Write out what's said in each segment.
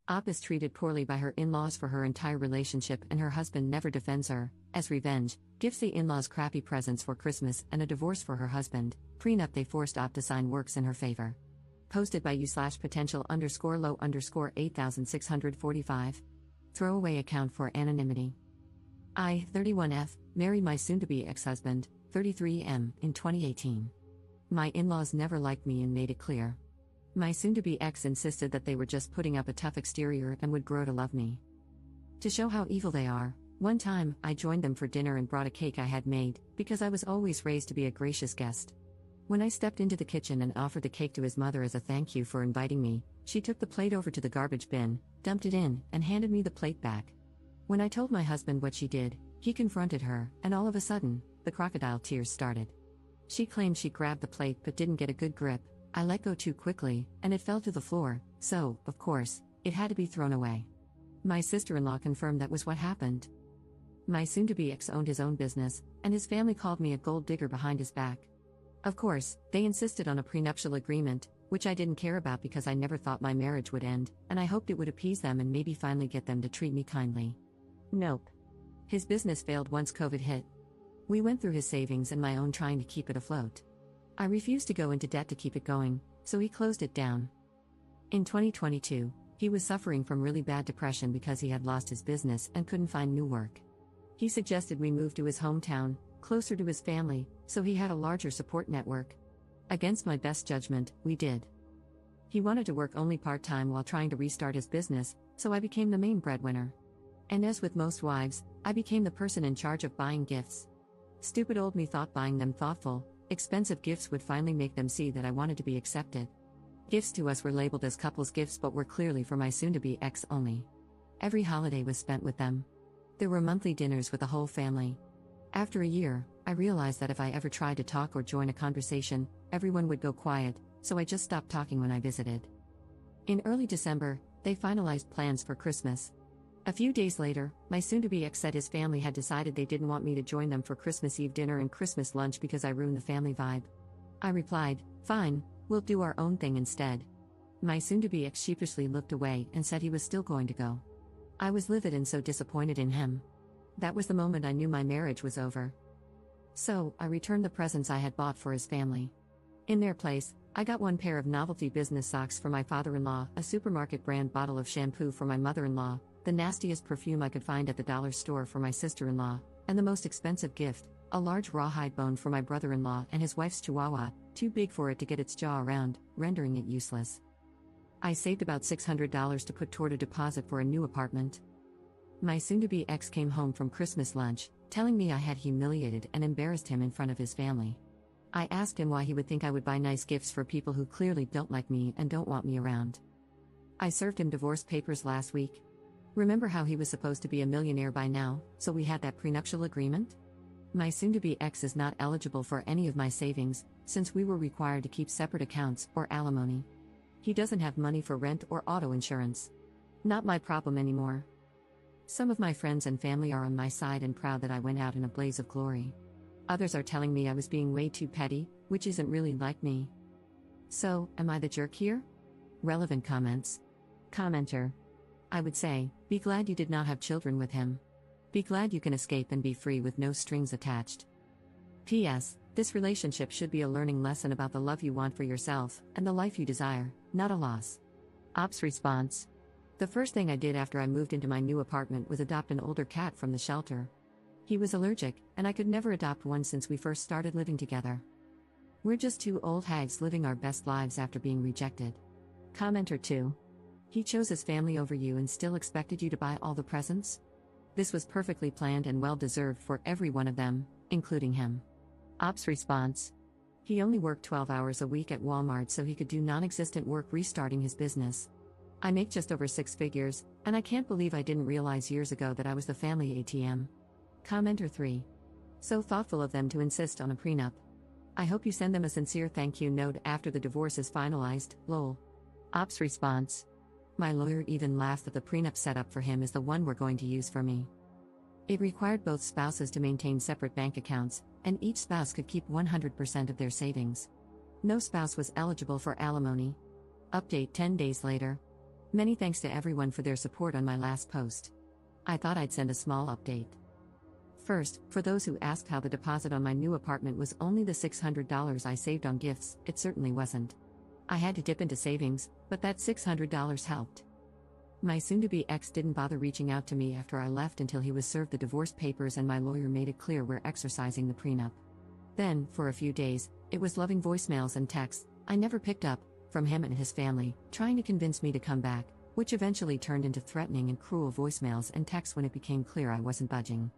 Op is treated poorly by her in-laws for her entire relationship, and her husband never defends her. As revenge, gives the in-laws crappy presents for Christmas and a divorce for her husband. Prenup they forced Op to sign works in her favor. Posted by u/potential_low_8645. Throwaway account for anonymity. I, 31F, married my soon-to-be ex-husband, 33M, in 2018. My in-laws never liked me and made it clear. My soon-to-be ex insisted that they were just putting up a tough exterior and would grow to love me. To show how evil they are, one time, I joined them for dinner and brought a cake I had made, because I was always raised to be a gracious guest. When I stepped into the kitchen and offered the cake to his mother as a thank you for inviting me, she took the plate over to the garbage bin, dumped it in, and handed me the plate back. When I told my husband what she did, he confronted her, and all of a sudden, the crocodile tears started. She claimed she grabbed the plate but didn't get a good grip. I let go too quickly, and it fell to the floor, so, of course, it had to be thrown away. My sister-in-law confirmed that was what happened. My soon-to-be ex owned his own business, and his family called me a gold digger behind his back. Of course, they insisted on a prenuptial agreement, which I didn't care about because I never thought my marriage would end, and I hoped it would appease them and maybe finally get them to treat me kindly. Nope. His business failed once COVID hit. We went through his savings and my own trying to keep it afloat. I refused to go into debt to keep it going, so he closed it down. In 2022, he was suffering from really bad depression because he had lost his business and couldn't find new work. He suggested we move to his hometown, closer to his family, so he had a larger support network. Against my best judgment, we did. He wanted to work only part-time while trying to restart his business, so I became the main breadwinner. And as with most wives, I became the person in charge of buying gifts. Stupid old me thought buying them thoughtful, expensive gifts would finally make them see that I wanted to be accepted. Gifts to us were labeled as couples gifts but were clearly for my soon-to-be ex only. Every holiday was spent with them. There were monthly dinners with the whole family. After a year, I realized that if I ever tried to talk or join a conversation, everyone would go quiet, so I just stopped talking when I visited. In early December, they finalized plans for Christmas. A few days later, my soon-to-be ex said his family had decided they didn't want me to join them for Christmas Eve dinner and Christmas lunch because I ruined the family vibe. I replied, "Fine, we'll do our own thing instead." My soon-to-be ex sheepishly looked away and said he was still going to go. I was livid and so disappointed in him. That was the moment I knew my marriage was over. So, I returned the presents I had bought for his family. In their place, I got one pair of novelty business socks for my father-in-law, a supermarket brand bottle of shampoo for my mother-in-law, the nastiest perfume I could find at the dollar store for my sister-in-law, and the most expensive gift, a large rawhide bone for my brother-in-law and his wife's chihuahua, too big for it to get its jaw around, rendering it useless. I saved about $600 to put toward a deposit for a new apartment. My soon-to-be ex came home from Christmas lunch, telling me I had humiliated and embarrassed him in front of his family. I asked him why he would think I would buy nice gifts for people who clearly don't like me and don't want me around. I served him divorce papers last week. Remember how he was supposed to be a millionaire by now, so we had that prenuptial agreement? My soon-to-be ex is not eligible for any of my savings, since we were required to keep separate accounts or alimony. He doesn't have money for rent or auto insurance. Not my problem anymore. Some of my friends and family are on my side and proud that I went out in a blaze of glory. Others are telling me I was being way too petty, which isn't really like me. So, am I the jerk here? Relevant comments. Commenter. I would say, be glad you did not have children with him. Be glad you can escape and be free with no strings attached. P.S. This relationship should be a learning lesson about the love you want for yourself and the life you desire, not a loss. Op's response. The first thing I did after I moved into my new apartment was adopt an older cat from the shelter. He was allergic, and I could never adopt one since we first started living together. We're just two old hags living our best lives after being rejected. Commenter 2. He chose his family over you and still expected you to buy all the presents? This was perfectly planned and well-deserved for every one of them, including him. Op's response. He only worked 12 hours a week at Walmart so he could do non-existent work restarting his business. I make just over 6 figures, and I can't believe I didn't realize years ago that I was the family ATM. Commenter 3. So thoughtful of them to insist on a prenup. I hope you send them a sincere thank you note after the divorce is finalized, lol. Op's response. My lawyer even laughed that the prenup setup for him is the one we're going to use for me. It required both spouses to maintain separate bank accounts, and each spouse could keep 100% of their savings. No spouse was eligible for alimony. Update 10 days later. Many thanks to everyone for their support on my last post. I thought I'd send a small update. First, for those who asked how the deposit on my new apartment was only the $600 I saved on gifts, it certainly wasn't. I had to dip into savings, but that $600 helped. My soon-to-be ex didn't bother reaching out to me after I left until he was served the divorce papers and my lawyer made it clear we're exercising the prenup. Then, for a few days, it was loving voicemails and texts I never picked up from him and his family, trying to convince me to come back, which eventually turned into threatening and cruel voicemails and texts when it became clear I wasn't budging.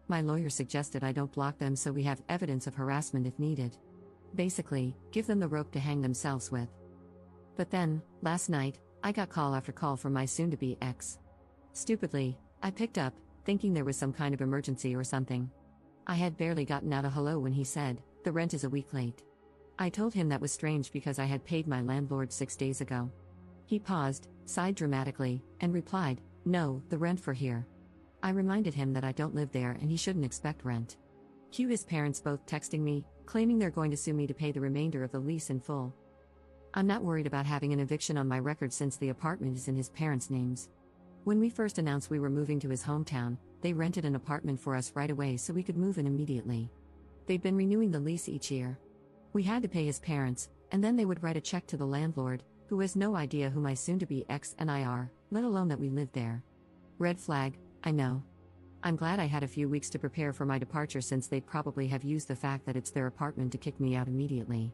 My lawyer suggested I don't block them so we have evidence of harassment if needed. Basically, give them the rope to hang themselves with. But then, last night, I got call after call from my soon-to-be ex. Stupidly, I picked up, thinking there was some kind of emergency or something. I had barely gotten out a hello when he said, "The rent is a week late." I told him that was strange because I had paid my landlord 6 days ago. He paused, sighed dramatically, and replied, "No, the rent for here." I reminded him that I don't live there and he shouldn't expect rent. Cue his parents both texting me, claiming they're going to sue me to pay the remainder of the lease in full. I'm not worried about having an eviction on my record since the apartment is in his parents' names. When we first announced we were moving to his hometown, they rented an apartment for us right away so we could move in immediately. They've been renewing the lease each year. We had to pay his parents, and then they would write a check to the landlord, who has no idea who my soon-to-be ex and I are, let alone that we live there. Red flag, I know. I'm glad I had a few weeks to prepare for my departure since they'd probably have used the fact that it's their apartment to kick me out immediately.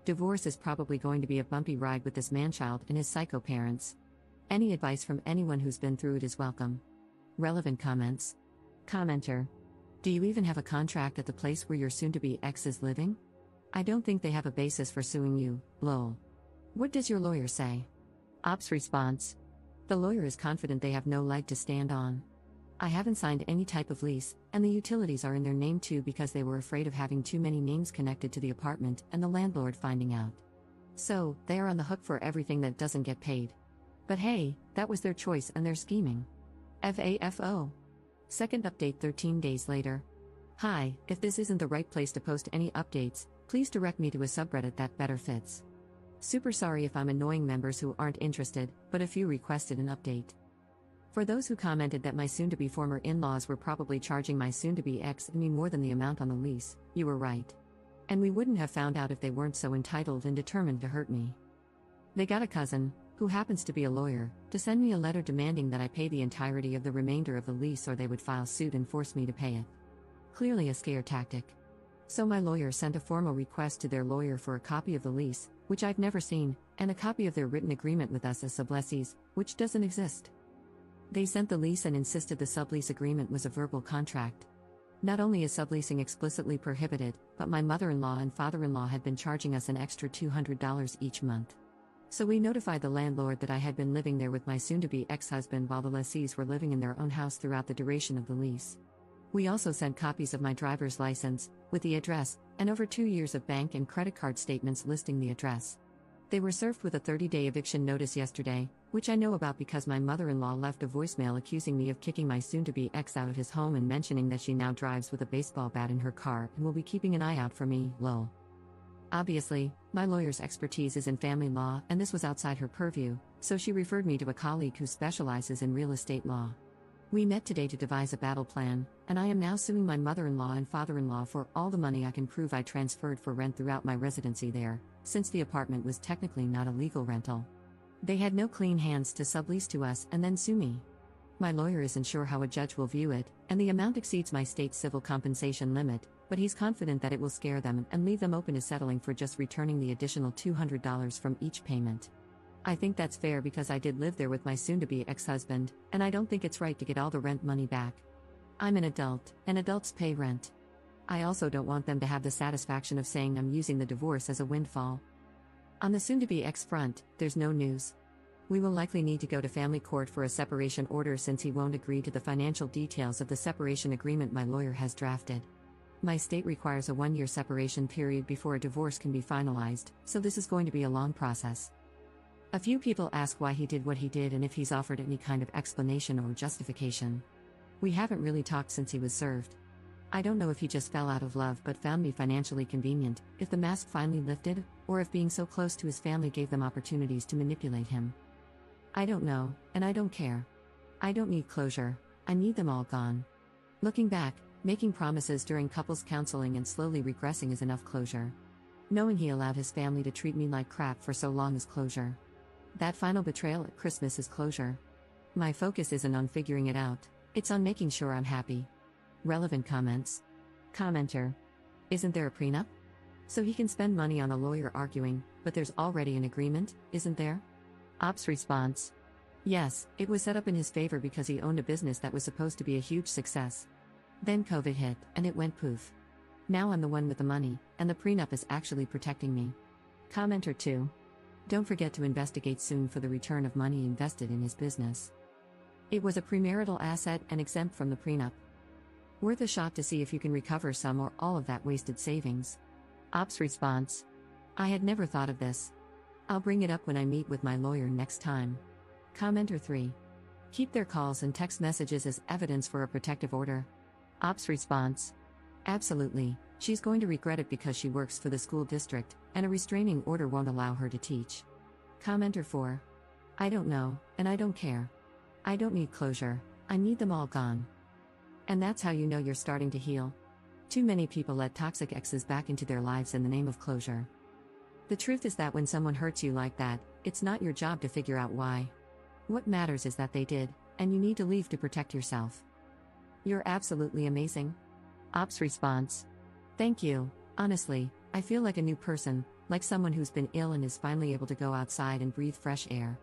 Divorce is probably going to be a bumpy ride with this manchild and his psycho parents. Any advice from anyone who's been through it is welcome. Relevant comments. Commenter. Do you even have a contract at the place where your soon-to-be ex is living? I don't think they have a basis for suing you, lol. What does your lawyer say? Ops response. The lawyer is confident they have no leg to stand on. I haven't signed any type of lease, and the utilities are in their name too because they were afraid of having too many names connected to the apartment and the landlord finding out. So, they are on the hook for everything that doesn't get paid. But hey, that was their choice and their scheming. FAFO. Second update 13 days later. Hi, if this isn't the right place to post any updates, please direct me to a subreddit that better fits. Super sorry if I'm annoying members who aren't interested, but a few requested an update. For those who commented that my soon-to-be former in-laws were probably charging my soon-to-be ex and me more than the amount on the lease, you were right. And we wouldn't have found out if they weren't so entitled and determined to hurt me. They got a cousin, who happens to be a lawyer, to send me a letter demanding that I pay the entirety of the remainder of the lease or they would file suit and force me to pay it. Clearly a scare tactic. So my lawyer sent a formal request to their lawyer for a copy of the lease, which I've never seen, and a copy of their written agreement with us as sublessees, which doesn't exist. They sent the lease and insisted the sublease agreement was a verbal contract. Not only is subleasing explicitly prohibited, but my mother-in-law and father-in-law had been charging us an extra $200 each month. So we notified the landlord that I had been living there with my soon-to-be ex-husband while the lessees were living in their own house throughout the duration of the lease. We also sent copies of my driver's license, with the address, and over 2 years of bank and credit card statements listing the address. They were served with a 30-day eviction notice yesterday, which I know about because my mother-in-law left a voicemail accusing me of kicking my soon-to-be ex out of his home and mentioning that she now drives with a baseball bat in her car and will be keeping an eye out for me, lol. Obviously, my lawyer's expertise is in family law and this was outside her purview, so she referred me to a colleague who specializes in real estate law. We met today to devise a battle plan, and I am now suing my mother-in-law and father-in-law for all the money I can prove I transferred for rent throughout my residency there, since the apartment was technically not a legal rental. They had no clean hands to sublease to us and then sue me. My lawyer isn't sure how a judge will view it, and the amount exceeds my state civil compensation limit, but he's confident that it will scare them and leave them open to settling for just returning the additional $200 from each payment. I think that's fair because I did live there with my soon-to-be ex-husband, and I don't think it's right to get all the rent money back. I'm an adult, and adults pay rent. I also don't want them to have the satisfaction of saying I'm using the divorce as a windfall. On the soon-to-be ex front, there's no news. We will likely need to go to family court for a separation order since he won't agree to the financial details of the separation agreement my lawyer has drafted. My state requires a 1-year separation period before a divorce can be finalized, so this is going to be a long process. A few people ask why he did what he did and if he's offered any kind of explanation or justification. We haven't really talked since he was served. I don't know if he just fell out of love but found me financially convenient, if the mask finally lifted, or if being so close to his family gave them opportunities to manipulate him. I don't know, and I don't care. I don't need closure, I need them all gone. Looking back, making promises during couples counseling and slowly regressing is enough closure. Knowing he allowed his family to treat me like crap for so long is closure. That final betrayal at Christmas is closure. My focus isn't on figuring it out, it's on making sure I'm happy. Relevant comments. Commenter. Isn't there a prenup? So he can spend money on a lawyer arguing, but there's already an agreement, isn't there? Ops response. Yes, it was set up in his favor because he owned a business that was supposed to be a huge success. Then COVID hit, and it went poof. Now I'm the one with the money, and the prenup is actually protecting me. Commenter 2. Don't forget to investigate soon for the return of money invested in his business. It was a premarital asset and exempt from the prenup. Worth a shot to see if you can recover some or all of that wasted savings. Ops response. I had never thought of this. I'll bring it up when I meet with my lawyer next time. Commenter 3. Keep their calls and text messages as evidence for a protective order. Ops response. Absolutely, she's going to regret it because she works for the school district, and a restraining order won't allow her to teach. Commenter 4. I don't know, and I don't care. I don't need closure, I need them all gone. And that's how you know you're starting to heal. Too many people let toxic exes back into their lives in the name of closure. The truth is that when someone hurts you like that, it's not your job to figure out why. What matters is that they did, and you need to leave to protect yourself. You're absolutely amazing. Ops response. Thank you, honestly, I feel like a new person, like someone who's been ill and is finally able to go outside and breathe fresh air.